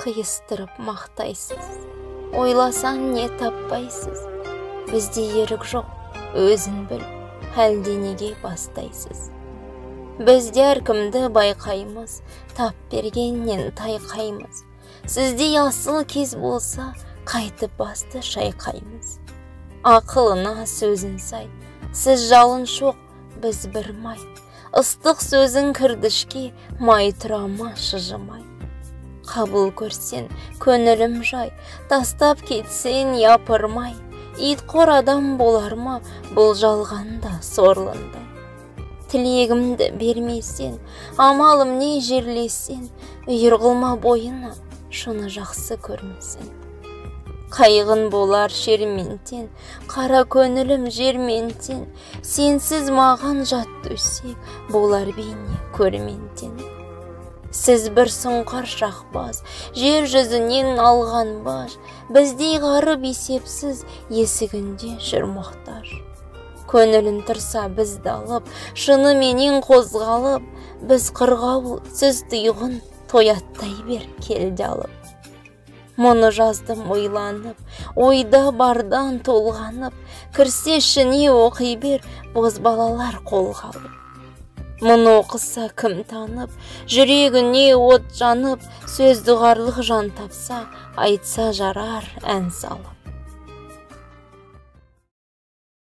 қиыстырып мақтайсыз. Ойласан не таппайсыз. Бізде ерік жоқ, өзін біл, әлденеге бастайсыз. Бізде әркімді байқаймыз, тап бергеннен тайқаймыз. Сізде асыл кез болса, қайтып басты шайқаймыз. Ақылына сөзін сай, сіз жалын шоқ, біз бір май. Ыстық сөзін кірдішке, май тұрама шыжымай. Қабыл көрсен, көңілім жай, тастап кетсен япырмай. Итқор адам болар ма, бұл жалғанда сорлындай. Тілегімді бермесен, амалым не жерлесен, үйір қылма бойына, шыны жақсы көрмесен. Қайғын болар шерментен, қара көңілім жерментен, сенсіз маған жат төсек, болар бейне көрментен. Сіз бір сұңқар шақпаз, жер жүзінен алған баж, біздей ғарып есепсіз, есігінде жүр мұқтаж. Көңілін тұрса бізді алып, шыны менен қозғалып, біз қырғауыл, сіз тұйғын, тояттай бер келді алып. Мұны жаздым ойланып, ойда бардан толғанып, кірсе ішіне оқи бер, боз балалар қолға алып. Мұны оқыса кім танып, жүрегіне от жанып, сөз дұғарлық жан тапса, айтса жарар ән салып.